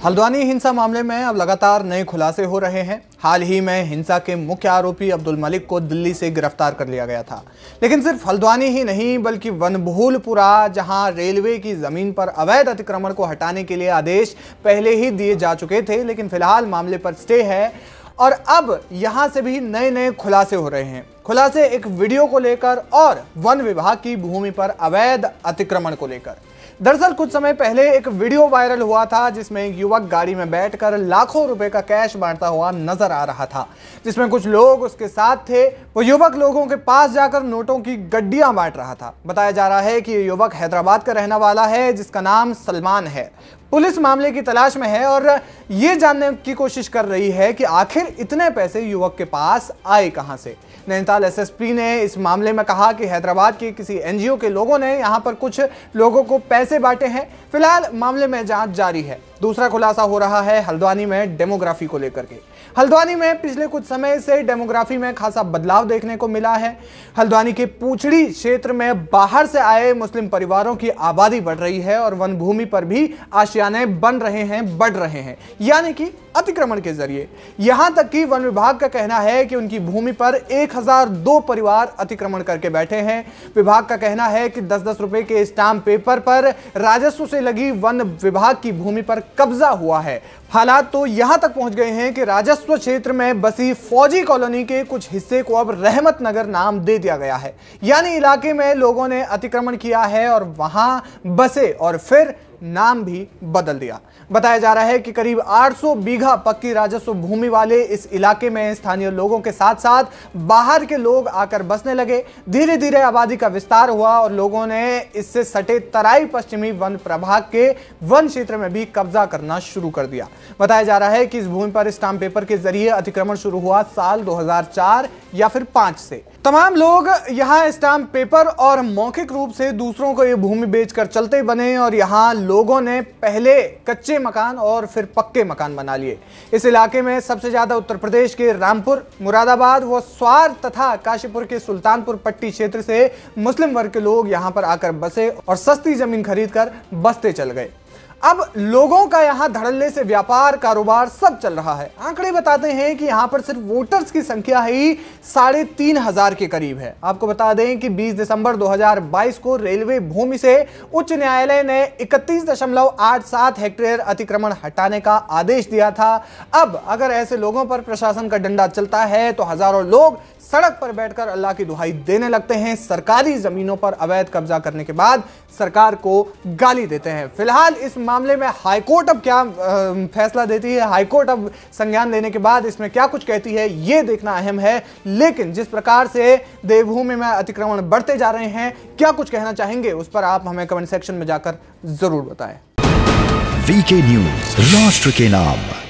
हल्द्वानी हिंसा मामले में अब लगातार नए खुलासे हो रहे हैं। हाल ही में हिंसा के मुख्य आरोपी अब्दुल मलिक को दिल्ली से गिरफ्तार कर लिया गया था। लेकिन सिर्फ हल्द्वानी ही नहीं बल्कि वनभूलपुरा, जहां रेलवे की जमीन पर अवैध अतिक्रमण को हटाने के लिए आदेश पहले ही दिए जा चुके थे, लेकिन फिलहाल मामले पर स्टे है और अब यहां से भी नए नए खुलासे हो रहे हैं। खुलासे एक वीडियो को लेकर और वन विभाग की भूमि पर अवैध अतिक्रमण को लेकर। दरअसल कुछ समय पहले एक वीडियो वायरल हुआ था जिसमें एक युवक गाड़ी में बैठकर लाखों रुपए का कैश बांटता हुआ नजर आ रहा था, जिसमें कुछ लोग उसके साथ थे। वो युवक लोगों के पास जाकर नोटों की गड्डियां बांट रहा था। बताया जा रहा है कि ये युवक हैदराबाद का रहने वाला है जिसका नाम सलमान है। पुलिस मामले की तलाश में है और ये जानने की कोशिश कर रही है कि आखिर इतने पैसे युवक के पास आए कहां से। नैनीताल एसएसपी ने इस मामले में कहा कि हैदराबाद के किसी एनजीओ के लोगों ने यहां पर कुछ लोगों को पैसे बांटे हैं। फिलहाल मामले में जांच जारी है। दूसरा खुलासा हो रहा है हल्द्वानी में डेमोग्राफी को लेकर के। हल्द्वानी में पिछले कुछ समय से डेमोग्राफी में खासा बदलाव देखने को मिला है। हल्द्वानी के पूछड़ी क्षेत्र में बाहर से आए मुस्लिम परिवारों की आबादी बढ़ रही है और वन भूमि पर भी आशियाने बन रहे हैं, बढ़ रहे हैं, यानी कि अतिक्रमण के जरिए। यहां तक कि वन विभाग का कहना है कि उनकी भूमि पर 1002 परिवार अतिक्रमण करके बैठे हैं। विभाग का कहना है कि 10-10 रुपए के स्टाम्प पेपर पर राजस्व से लगी वन विभाग की भूमि पर कब्जा हुआ है। हालात तो यहां तक पहुंच गए हैं कि राजस्व क्षेत्र में बसी फौजी कॉलोनी के कुछ हिस्से को अब रहमत नगर नाम दे दिया गया है, यानी इलाके में लोगों ने अतिक्रमण किया है और वहां बसे और फिर नाम भी बदल दिया। बताया जा रहा है कि करीब 800 बीघा पक्की राजस्व भूमि वाले इस इलाके में स्थानीय लोगों के साथ साथ बाहर के लोग आकर बसने लगे। धीरे धीरे आबादी का विस्तार हुआ और लोगों ने इससे सटे तराई पश्चिमी वन प्रभाग के वन क्षेत्र में भी कब्जा करना शुरू कर दिया। बताया जा रहा है कि इस भूमि पर स्टाम्प पेपर के जरिए अतिक्रमण शुरू हुआ साल 2004 या फिर 5 से। तमाम लोग यहाँ स्टाम्प पेपर और मौखिक रूप से दूसरों को ये भूमि बेचकर चलते बने और यहाँ लोगों ने पहले कच्चे मकान और फिर पक्के मकान बना लिए। इस इलाके में सबसे ज्यादा उत्तर प्रदेश के रामपुर, मुरादाबाद व स्वार तथा काशीपुर के सुल्तानपुर पट्टी क्षेत्र से मुस्लिम वर्ग के लोग यहाँ पर आकर बसे और सस्ती जमीन खरीदकर बसते चल गए। अब लोगों का यहां धड़ल्ले से व्यापार, कारोबार सब चल रहा है। आंकड़े बताते हैं कि यहां पर सिर्फ वोटर्स की संख्या ही 3,500 के करीब है। आपको बता दें कि 20 दिसंबर 2022 को रेलवे भूमि से उच्च न्यायालय ने 31.87 हेक्टेयर अतिक्रमण हटाने का आदेश दिया था। अब अगर ऐसे लोगों पर प्रशासन का डंडा चलता है तो हजारों लोग सड़क पर बैठकर अल्लाह की दुहाई देने लगते हैं। सरकारी जमीनों पर अवैध कब्जा करने के बाद सरकार को गाली देते हैं। फिलहाल इस मामले में हाईकोर्ट अब क्या फैसला देती है, हाईकोर्ट अब संज्ञान लेने के बाद इसमें क्या कुछ कहती है, यह देखना अहम है। लेकिन जिस प्रकार से देवभूमि में अतिक्रमण बढ़ते जा रहे हैं, क्या कुछ कहना चाहेंगे उस पर आप हमें कमेंट सेक्शन में जाकर जरूर बताएं। वीके न्यूज, राष्ट्र के नाम।